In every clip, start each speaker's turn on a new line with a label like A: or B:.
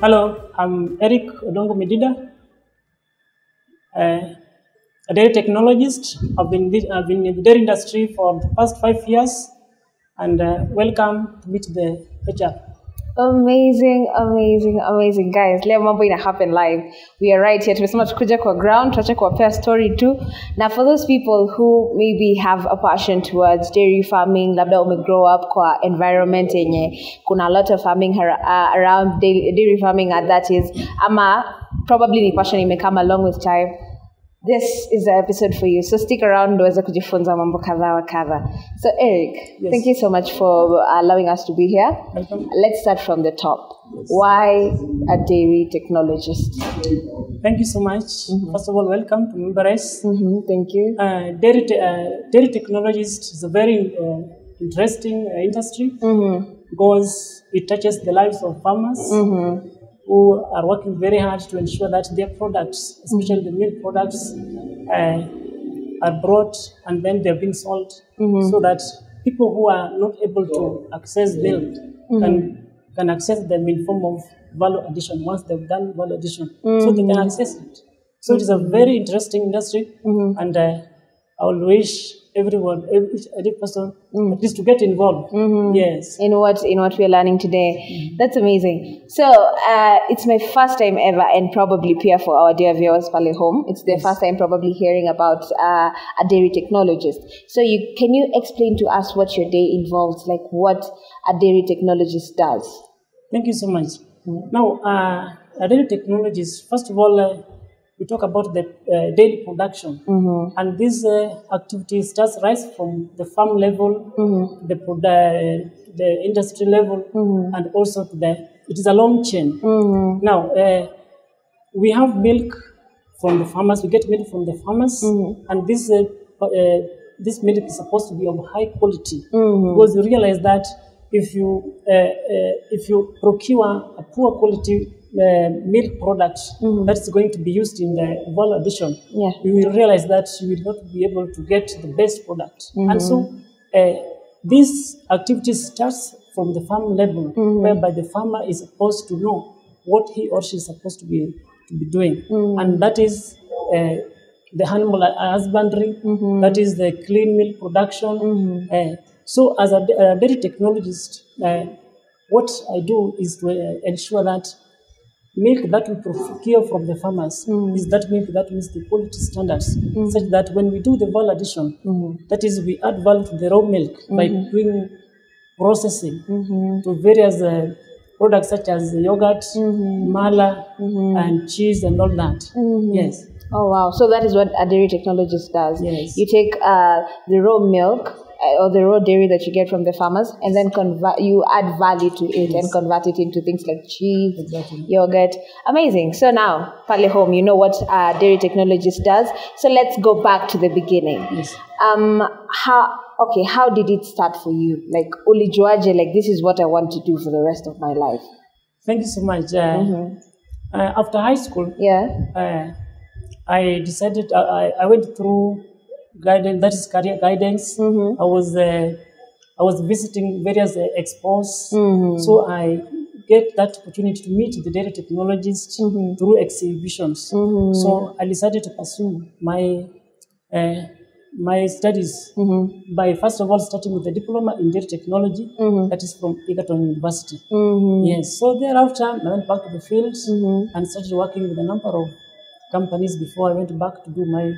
A: Hello, I'm Eric Odongo Medida, a dairy technologist. I've been in the dairy industry for the past 5 years, and welcome to meet the HR.
B: Amazing, amazing, amazing, guys. Leo mambo ina happen live. We are right here. Tumesema tukuja kwa ground, tuache kuwapea story too. Now for those people who maybe have a passion towards dairy farming, labda grow up kwa environment yenye kuna a lot of farming around dairy farming, and that is ama probably ni passion imekama along with time. This is the episode for you. So stick around uweze kujifunza mambo kadha wa kadha. So Eric, yes. Thank you so much for allowing us to be here.
A: Welcome.
B: Let's start from the top. Yes. Why a dairy technologist?
A: Thank you so much. First of all, welcome to Memberes.
B: Thank you.
A: Dairy technologist is a very interesting industry because it touches the lives of farmers who are working very hard to ensure that their products, especially the milk products, are brought and then they're being sold so that people who are not able to access milk can access them in form of value addition once they've done value addition. So they can access it. So it is a very interesting industry, and I will wish everyone, every person, at least to get involved. Yes.
B: In what we are learning today. That's amazing. So it's my first time ever, and probably peer for our dear viewers pale home. It's their first time probably hearing about a dairy technologist. So can you explain to us what your day involves, like what a dairy technologist does?
A: Thank you so much. Now, a dairy technologist, first of all, we talk about the daily production, and this activity starts right from the farm level, the industry level, and also to it is a long chain. Now, we have milk from the farmers. We get milk from the farmers, and this milk is supposed to be of high quality because you realize that if you procure a poor quality milk product that's going to be used in the value addition, you will realize that you will not be able to get the best product. And so this activity starts from the farm level, whereby the farmer is supposed to know what he or she is supposed to be doing, and that is the animal husbandry, that is the clean milk production. So as a dairy technologist, what I do is to ensure that milk that we procure from the farmers is that milk that meets the quality standards, such that when we do the value addition, that is, we add value to the raw milk by doing processing to various products such as yogurt, mala, and cheese and all that. Yes.
B: Oh wow! So that is what a dairy technologist does.
A: Yes.
B: You take the raw milk or the raw dairy that you get from the farmers, and then you add value to it and convert it into things like cheese, yogurt. Amazing. So now, pale home, you know what a dairy technologist does. So let's go back to the beginning.
A: Yes.
B: How did it start for you? Like, ulijuaje, like, this is what I want to do for the rest of my life?
A: Thank you so much. After high school, I decided I went through guidance, that is career guidance. I was visiting various expos, so I get that opportunity to meet the dairy technologists through exhibitions. So I decided to pursue my studies by first of all starting with a diploma in dairy technology, that is from Egerton University. Yes. So thereafter, I went back to the field and started working with a number of companies before I went back to do my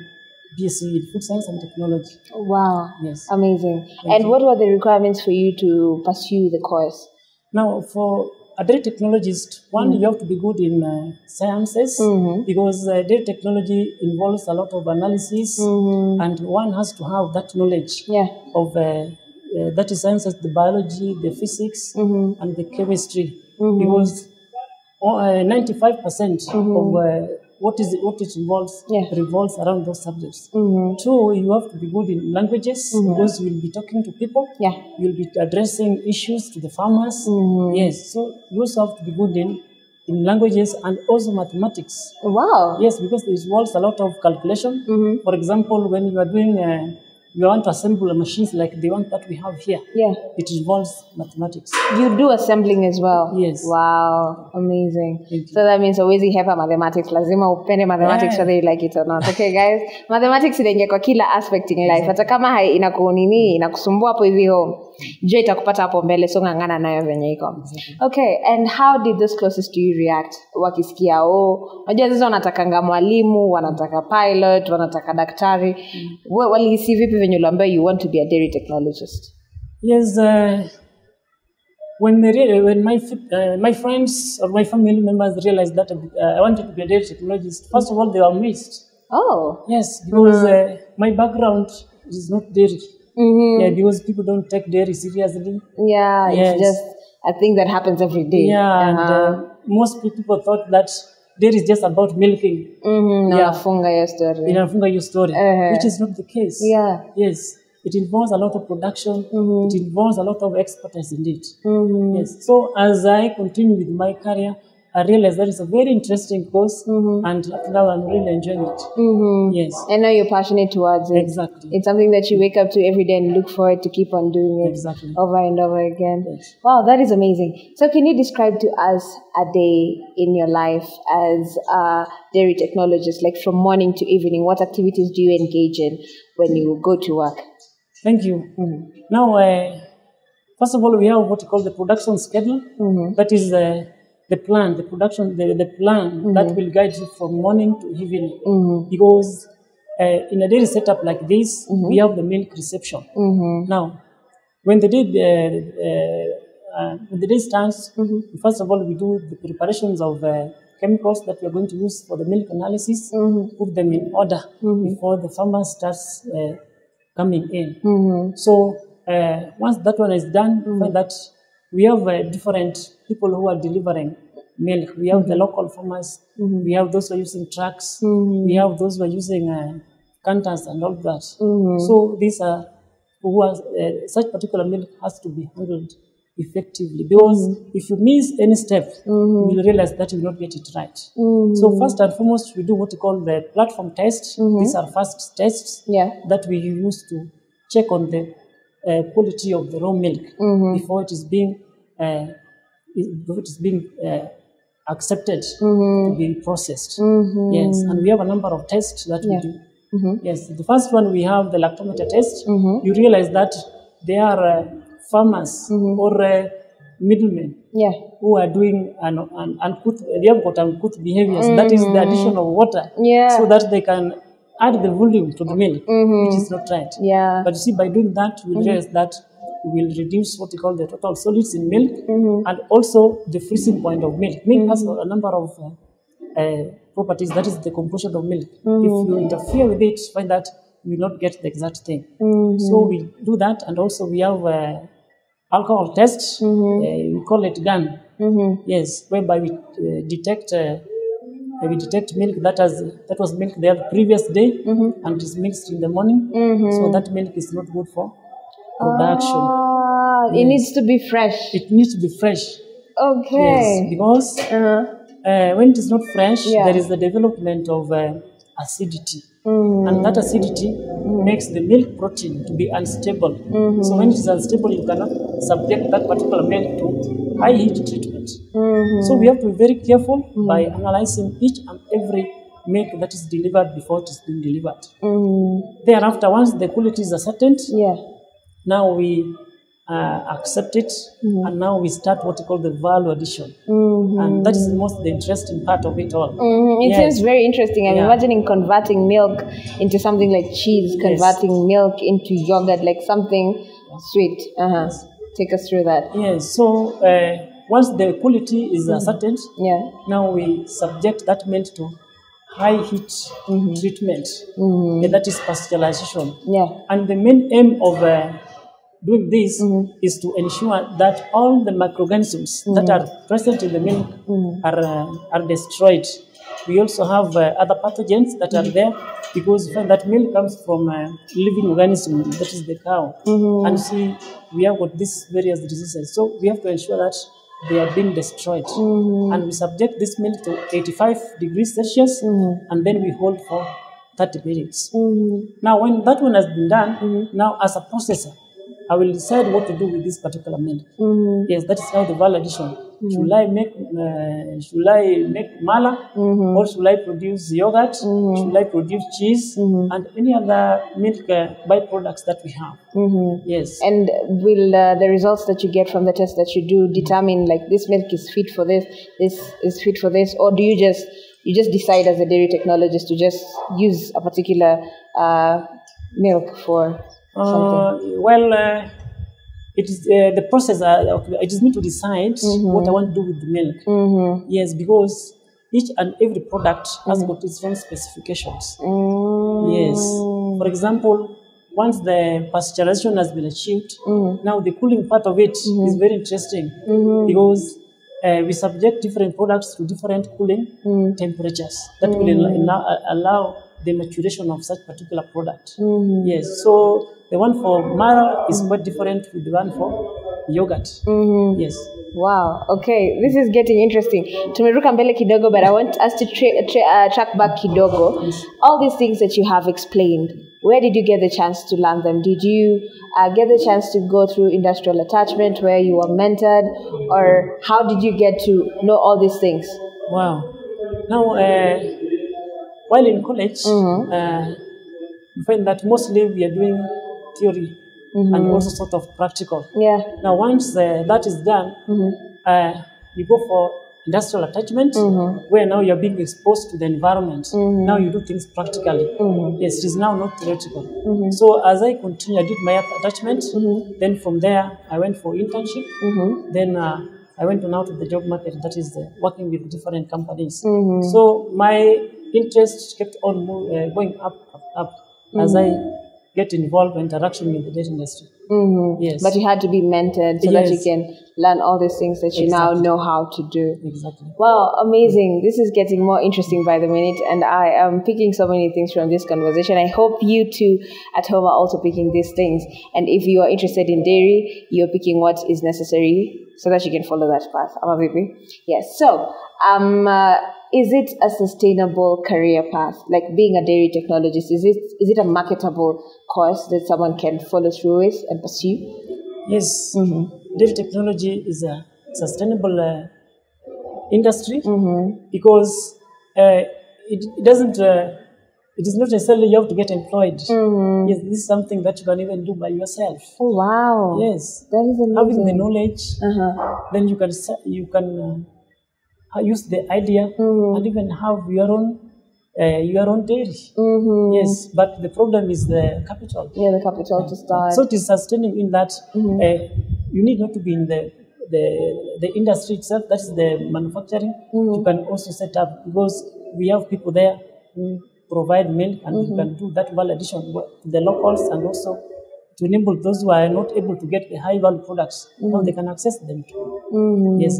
A: BSc in Food Science and Technology.
B: Wow.
A: Yes.
B: Amazing. And what were the requirements for you to pursue the course?
A: Now, for a dairy technologist, one, you have to be good in sciences because dairy technology involves a lot of analysis, and one has to have that knowledge of that is sciences, the biology, the physics, and the chemistry, because 95% of what it involves revolves around those subjects. Two, you have to be good in languages because you will be talking to people. You'll be addressing issues to the farmers. Yes, so you also have to be good in languages and also mathematics.
B: Wow.
A: Yes, because it involves a lot of calculation. For example, when you are doing we want to assemble machines like the one that we have here, it involves mathematics.
B: You do assembling as well?
A: Yes.
B: Wow, amazing. So that means always you have a mathematics. Lazima upende mathematics whether you like it or not. Okay, guys? Mathematics inaingia kwa kila aspect in life. Hata kama inakusumbua hapo hivi home, jua itakupata hapo mbele, so ngangana nayo venye iko. Okay, and how did those closest to you react? Wakisikia, unajua sasa wanatakanga mwalimu, wanataka pilot, wanataka daktari. Walihisi vipi venye uliambia you want to be a dairy technologist?
A: Yes, when my friends or my family members realized that I wanted to be a dairy technologist, first of all, they were amazed.
B: Oh.
A: Yes, because my background is not dairy. Yeah, because people don't take dairy seriously.
B: Yeah, it's just a thing that happens every day.
A: Yeah, and most people thought that dairy is just about milking.
B: Inafunga your story.
A: Which is not the case.
B: Yeah.
A: Yes. It involves a lot of production. It involves a lot of expertise indeed. Yes. So as I continue with my career, I realized that it's a very interesting course, and now I'm really enjoying it. Yes.
B: And now you're passionate towards it.
A: Exactly.
B: It's something that you wake up to every day and look forward to keep on doing it over and over again.
A: Yes.
B: Wow, that is amazing. So can you describe to us a day in your life as a dairy technologist, like from morning to evening? What activities do you engage in when you go to work?
A: Thank you. Now, first of all, we have what we call the production schedule. That is the plan, the production, the plan that will guide you from morning to evening. Because in a daily setup like this, we have the milk reception. Now, when the day starts, first of all, we do the preparations of chemicals that we are going to use for the milk analysis, put them in order before the farmer starts coming in. So once that one is done, we find that we have different people who are delivering milk. We have the local farmers, we have those who are using trucks, we have those who are using canters and all that. So these are who are, such particular milk has to be handled effectively, because if you miss any step, you will realize that you will not get it right. So first and foremost, we do what we call the platform test. These are first tests that we use to check on the quality of the raw milk before it is being accepted to be processed. Yes, and we have a number of tests that we do. Yes, the first one, we have the lactometer test. You realize that there are farmers or middlemen who are doing they have got uncouth behaviors. That is the addition of water so that they can add the volume to the milk, which is not right. But you see, by doing that, we realize that we will reduce what we call the total solids in milk and also the freezing point of milk. Milk has a number of properties, that is the composition of milk. If you interfere with it, find that you will not get the exact thing. So we do that, and also we have alcohol tests. We call it GAN. Yes, whereby we detect milk that was milk the previous day and is mixed in the morning. So that milk is not good for production.
B: It needs to be fresh.
A: It needs to be fresh.
B: Okay.
A: Yes, because when it is not fresh, there is the development of acidity. And that acidity makes the milk protein to be unstable. So when it is unstable, you cannot subject that particular milk to high heat treatment. So we have to be very careful by analyzing each and every milk that is delivered before it is being delivered. Thereafter, once the quality is ascertained, now we accept it, and now we start what we call the value addition. And that is the interesting part of it all.
B: It seems very interesting. I'm imagining converting milk into something like cheese, converting milk into yogurt, like something sweet. Take us through that.
A: Yes, so once the quality is ascertained, now we subject that milk to high heat treatment, and that is pasteurization. And the main aim of doing this is to ensure that all the microorganisms that are present in the milk are destroyed. We also have other pathogens that are there, because that milk comes from a living organism, that is the cow. And see, we have got these various diseases. So we have to ensure that they are being destroyed. And we subject this milk to 85 degrees Celsius, and then we hold for 30 minutes. Now, when that one has been done, now as a processor, I will decide what to do with this particular milk. Yes, that is how the value addition. Should I make mala, or should I produce yogurt? Should I produce cheese and any other milk byproducts that we have? Yes.
B: And will the results that you get from the test that you do determine like this milk is fit for this, this is fit for this, or do you just decide as a dairy technologist to just use a particular milk for something?
A: It is the process. It is me to decide what I want to do with the milk. Yes, because each and every product has got its own specifications. Yes. For example, once the pasteurization has been achieved, now the cooling part of it is very interesting because we subject different products to different cooling temperatures that will allow the maturation of such particular product. Yes, so the one for Mara is quite different with the one for yogurt. Yes.
B: Wow. Okay, this is getting interesting. Tumeruka mbele kidogo, but I want us to track back kidogo.
A: Yes.
B: All these things that you have explained, where did you get the chance to learn them? Did you get the chance to go through industrial attachment where you were mentored, or how did you get to know all these things?
A: Wow. Now, while in college, we find that mostly we are doing theory and also sort of practical.
B: Yeah.
A: Now, once that is done, you go for industrial attachment, where now you're being exposed to the environment. Now you do things practically. Yes, it is now not theoretical. So as I continue, I did my attachment. Then from there, I went for internship. Then I went now to the job market, that is working with different companies. So my interest kept on going up as I get involved in interaction with the dairy industry. Yes.
B: But you had to be mentored so that you can learn all these things that you now know how to do.
A: Exactly.
B: Wow, amazing. This is getting more interesting by the minute, and I am picking so many things from this conversation. I hope you too at home are also picking these things. And if you are interested in dairy, you're picking what is necessary so that you can follow that path. Am I baby? Yes. So, is it a sustainable career path? Like being a dairy technologist, is it a marketable course that someone can follow through with and pursue?
A: Yes. Dairy technology is a sustainable industry because it doesn't. It is not necessarily you have to get employed. Yes, this is something that you can even do by yourself.
B: Oh wow!
A: Yes,
B: that is amazing.
A: Having the knowledge, then you can use the idea and even have your own dairy. Yes, but the problem is the capital.
B: Yeah, the capital to start.
A: So it is sustaining in that you need not to be in the industry itself. That is the manufacturing. You can also set up, because we have people there who provide milk, and you can do that value addition to the locals, and also to enable those who are not able to get the high value products. Now they can access them too. Yes.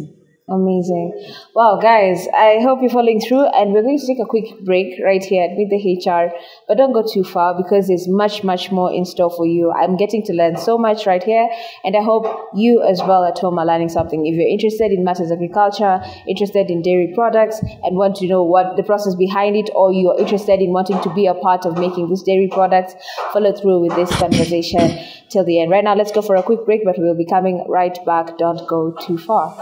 B: Amazing. Wow, guys, I hope you're following through, and we're going to take a quick break right here at Meet the HR, but don't go too far because there's much, much more in store for you. I'm getting to learn so much right here, and I hope you as well at home are learning something. If you're interested in matters of agriculture, interested in dairy products, and want to know what the process behind it, or you're interested in wanting to be a part of making these dairy products, follow through with this conversation till the end. Right now, let's go for a quick break, but we'll be coming right back. Don't go too far.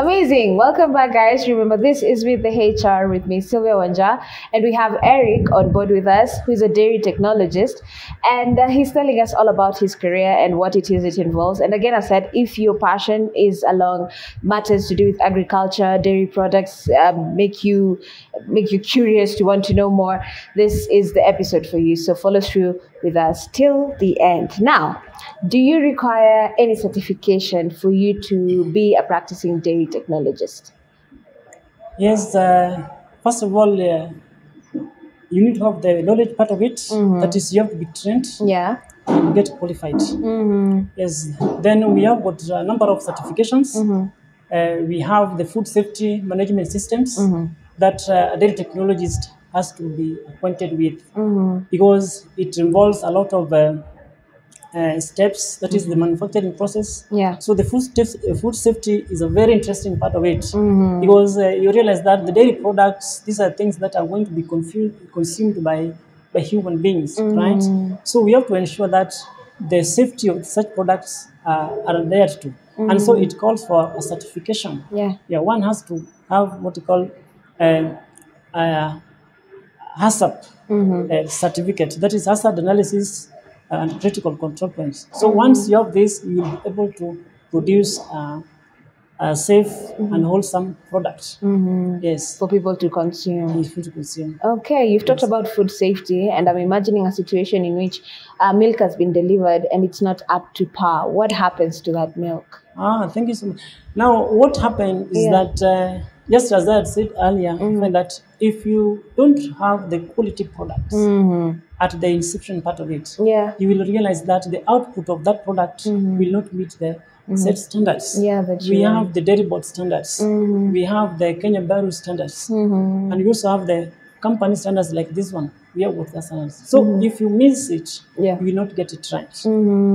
B: Amazing. Welcome back, guys. Remember, this is With the HR with me, Sylvia Wanja, and we have Eric on board with us, who is a dairy technologist, and he's telling us all about his career and what it is it involves. And again, I said, if your passion is along matters to do with agriculture, dairy products, make you curious to want to know more, this is the episode for you. So follow through with us till the end. Now, do you require any certification for you to be a practicing dairy technologist?
A: Yes, first of all, you need to have the knowledge part of it. That is, you have to be trained and get qualified. Yes, then we have got a number of certifications. We have the food safety management systems. that a dairy technologist has to be acquainted with, because it involves a lot of steps. That is the manufacturing process.
B: Yeah.
A: So the food safety is a very interesting part of it, because you realize that the dairy products, these are things that are going to be consumed by human beings, right? So we have to ensure that the safety of such products are there too. And so it calls for a certification.
B: Yeah.
A: One has to have what you call HACCP certificate, that is hazard analysis and critical control points. So once you have this, you will be able to produce a safe and wholesome product. Yes.
B: For people to consume.
A: Food to consume.
B: Okay, you've talked about food safety, and I'm imagining a situation in which milk has been delivered and it's not up to par. What happens to that milk?
A: Thank you so much. Now, what happened is that, just as I had said earlier, that if you don't have the quality products at the inception part of it, you will realize that the output of that product will not meet the set standards. We have the dairy board standards, we have the Kenya Baru standards, and we also have the company standards like this one. We have water standards. So if you miss it, you will not get it right.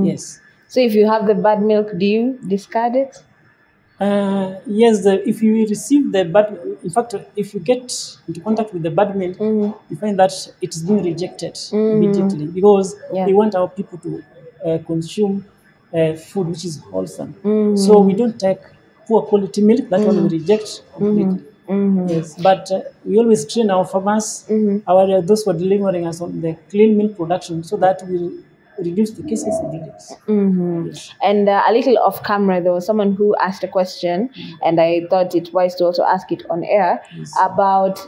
A: Yes.
B: So if you have the bad milk, do you discard it?
A: Yes, if you receive the bad, in fact, if you get into contact with the bad milk, you find that it is being rejected immediately, because we want our people to consume food which is wholesome. So we don't take poor quality milk, that one we reject completely. Yes, but we always train our farmers, those who are delivering us on the clean milk production, so that we reduce the cases of bleedings.
B: Yes. And a little off camera, there was someone who asked a question, and I thought it wise to also ask it on air about,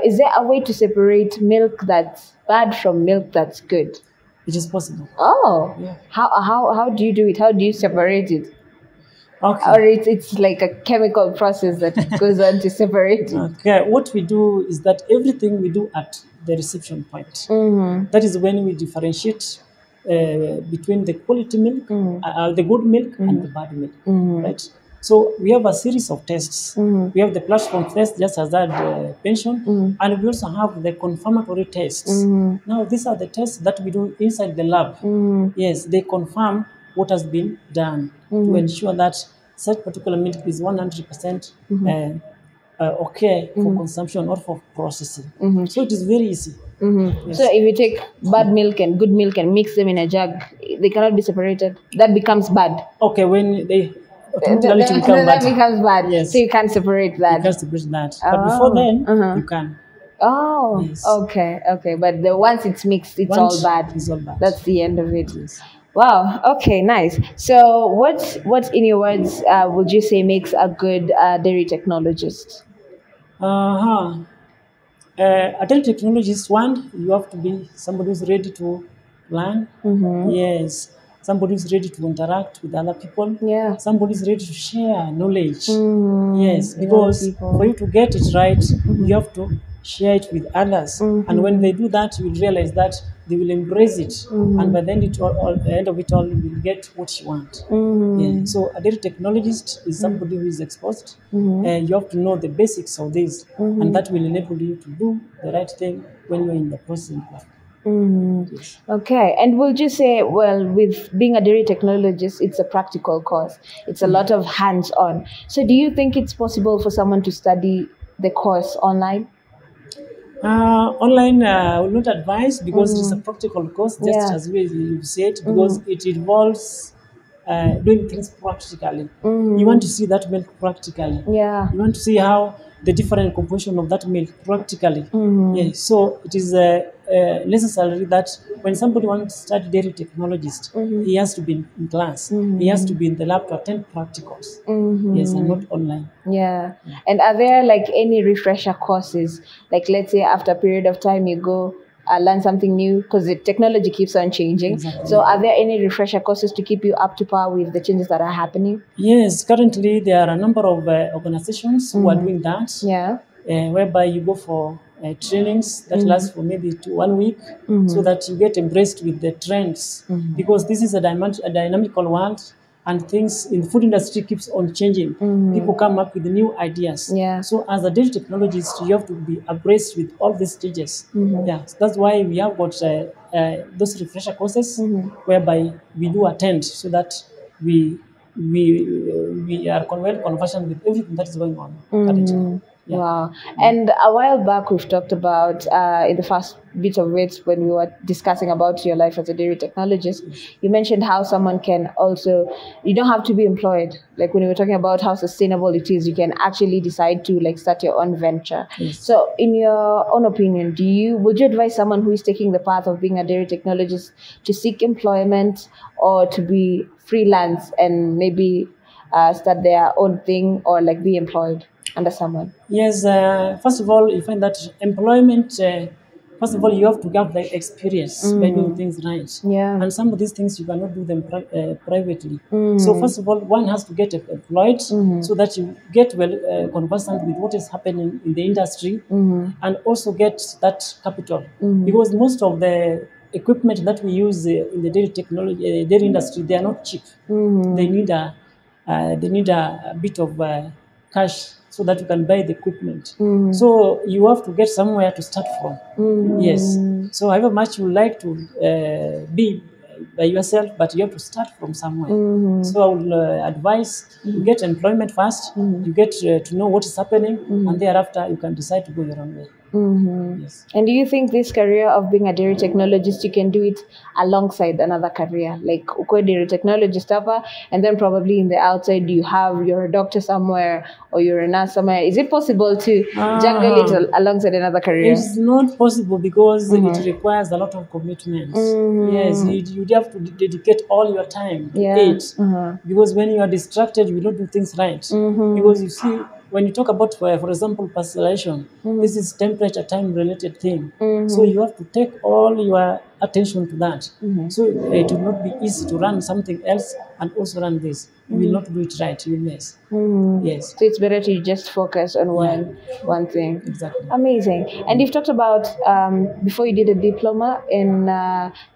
B: is there a way to separate milk that's bad from milk that's good?
A: It is possible.
B: Oh, how do you do it? How do you separate it?
A: Okay.
B: Or it's like a chemical process that goes on to separate it?
A: Okay, what we do is that everything we do at the reception point. That is when we differentiate between the quality milk, the good milk, and the bad milk, right? So we have a series of tests. We have the platform test, just as I mentioned, and we also have the confirmatory tests. Now, these are the tests that we do inside the lab. Yes, they confirm what has been done to ensure that such particular milk is 100% okay for consumption or for processing. So it is very easy. Yes.
B: So if you take bad milk and good milk and mix them in a jug, they cannot be separated. That becomes bad.
A: Okay, when they
B: that becomes bad.
A: Yes.
B: So you can't separate that.
A: You can't separate that. But before then, you can.
B: Oh, yes. Okay. But once it's mixed, it's all bad.
A: It's all bad.
B: That's the end of it.
A: Yes.
B: Wow. Okay. Nice. So, what in your words would you say makes a good dairy technologist?
A: A dairy technologist, one, you have to be somebody who's ready to learn. Yes. Somebody who's ready to interact with other people.
B: Yeah.
A: Somebody who's ready to share knowledge. Yes, because for you to get it right, you have to share it with others. And when they do that, you will realize that they will embrace it. And by the end of it all, you will get what you want. Yeah. So a dairy technologist is somebody who is exposed. You have to know the basics of this, and that will enable you to do the right thing when you're in the processing platform. Yes.
B: Okay, and would you say, well, with being a dairy technologist, it's a practical course. It's a lot of hands-on. So do you think it's possible for someone to study the course online?
A: Online, I will not advise, because it is a practical course, just as you said, because it involves doing things practically. You want to see that milk practically.
B: Yeah.
A: You want to see how the different composition of that milk practically. Yeah. So it is necessary that when somebody wants to study dairy technologist, he has to be in class. He has to be in the lab to attend practicals. Yes, and not online.
B: Yeah. And are there like any refresher courses? Like, let's say after a period of time you go learn something new, because the technology keeps on changing.
A: Exactly.
B: So are there any refresher courses to keep you up to par with the changes that are happening?
A: Yes, currently there are a number of organizations who are doing that.
B: Yeah.
A: Whereby you go for trainings that last for maybe 1 week, so that you get embraced with the trends, because this is a dynamical world. and things in the food industry keeps on changing. People come up with new ideas.
B: Yeah.
A: So as a dairy technologist, you have to be abreast with all these changes. Yeah, so that's why we have got those refresher courses whereby we do attend so that we are well conversant with everything that is going on currently. Yeah.
B: Wow. And a while back, we've talked about, in the first bit of it, when we were discussing about your life as a dairy technologist, you mentioned how someone can also, you don't have to be employed. Like when we were talking about how sustainable it is, you can actually decide to like start your own venture.
A: Yes.
B: So in your own opinion, would you advise someone who is taking the path of being a dairy technologist to seek employment or to be freelance and maybe start their own thing or like be employed under someone?
A: Yes, first of all, you find that employment, first of all, you have to have the experience by doing things right.
B: Yeah.
A: And some of these things, you cannot do them privately. So first of all, one has to get employed so that you get well conversant with what is happening in the industry and also get that capital. Because most of the equipment that we use in the dairy industry, they are not cheap. They need a bit of cash so that you can buy the equipment. So you have to get somewhere to start from. Yes. So however much you like to be by yourself, but you have to start from somewhere. So I would advise you get employment first, you get to know what is happening, and thereafter you can decide to go your own way. Yes.
B: And do you think this career of being a dairy technologist, you can do it alongside another career? Like, ukwe dairy technologist hapa, and then probably in the outside you're a doctor somewhere or you're a nurse somewhere. Is it possible to juggle it alongside another career?
A: It's not possible because it requires a lot of commitment. Yes, you have to dedicate all your time to it. Because when you are distracted, you don't do things right. Because you see, when you talk about, for example, pasteurization, this is temperature time-related thing. So you have to take all your attention to that. So it will not be easy to run something else and also run this. You will not do it right. You will mess. Yes.
B: So it's better to just focus on one thing.
A: Exactly.
B: Amazing. And you've talked about before you did a diploma in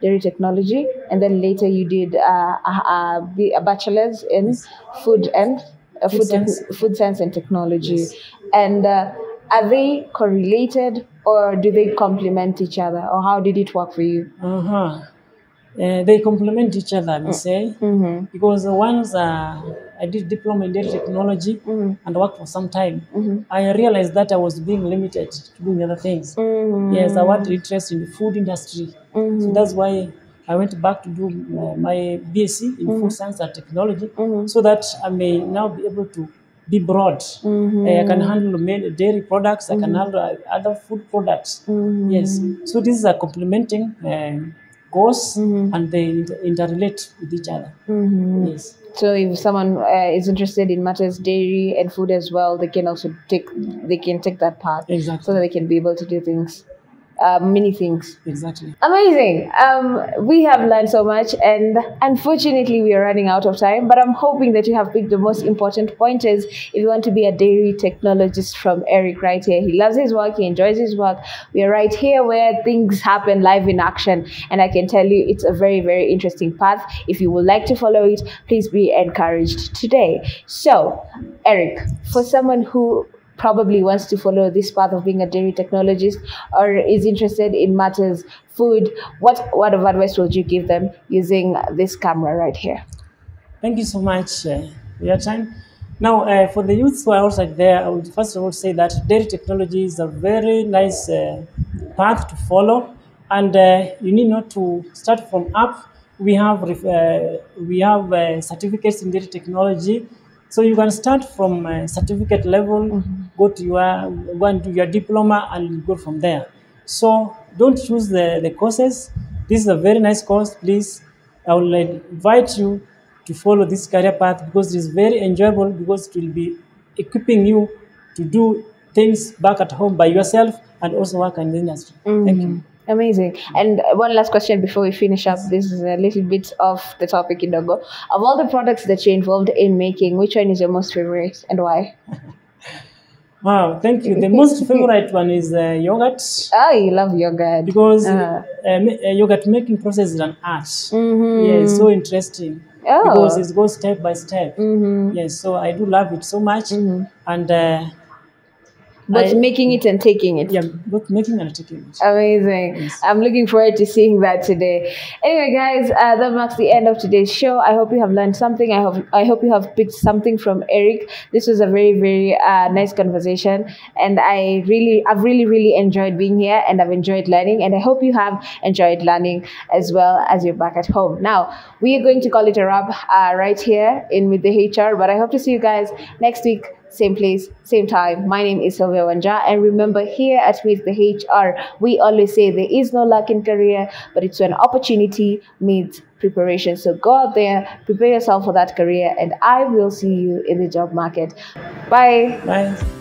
B: dairy technology, and then later you did a bachelor's in food science and technology.
A: Yes.
B: And are they correlated or do they complement each other, or how did it work for you?
A: They complement each other, I would say, because once I did diploma in dairy technology and worked for some time, I realized that I was being limited to doing other things. Yes, I wanted interest in the food industry, so that's why I went back to do my BSc in food science and technology, so that I may now be able to be broad. I can handle many dairy products, I can handle other food products. Yes, so this is a complementing course, and they interrelate with each other. Yes.
B: So if someone is interested in matters dairy and food as well, they can also take that path.
A: Exactly.
B: So that they can be able to do things. Many things.
A: Exactly.
B: Amazing. We have learned so much, and unfortunately we are running out of time, but I'm hoping that you have picked the most important pointers if you want to be a dairy technologist from Eric right here. He loves his work, he enjoys his work. We are right here where things happen live in action, and I can tell you it's a very, very interesting path. If you would like to follow it, please be encouraged today. So, Eric, for someone who probably wants to follow this path of being a dairy technologist or is interested in matters food, what advice would you give them using this camera right here?
A: Thank you so much for your time. Now, for the youths who are outside there, I would first of all say that dairy technology is a very nice path to follow, and you need not to start from up. We have certificates in dairy technology. So you can start from certificate level, go and do your diploma, and go from there. So don't choose the courses. This is a very nice course. Please, I will invite you to follow this career path because it is very enjoyable, because it will be equipping you to do things back at home by yourself and also work in the industry. Thank you.
B: Amazing. And one last question before we finish up. This is a little bit off the topic, Odongo. Of all the products that you're involved in making, which one is your most favorite and why?
A: Wow, thank you. The most favorite one is yogurt.
B: Oh, you love yogurt.
A: Because yogurt making process is an art. Yeah, it's so interesting. because
B: Oh.
A: it goes step by step. Yes, so I do love it so much, and
B: Both making it and taking it.
A: yeah, both making and taking it.
B: Amazing.
A: Yes.
B: I'm looking forward to seeing that today. Anyway, guys, that marks the end of today's show. I hope you have learned something. I hope you have picked something from Eric. This was a very, very nice conversation, and I've really enjoyed being here, and I've enjoyed learning, and I hope you have enjoyed learning as well as you're back at home. Now, we are going to call it a wrap right here in With the HR, but I hope to see you guys next week. Same place, same time. My name is Sylvia Wanja, and remember, here at Meet the HR, we always say there is no luck in career, but it's when opportunity meets preparation. So go out there, prepare yourself for that career, and I will see you in the job market. Bye.
A: Bye.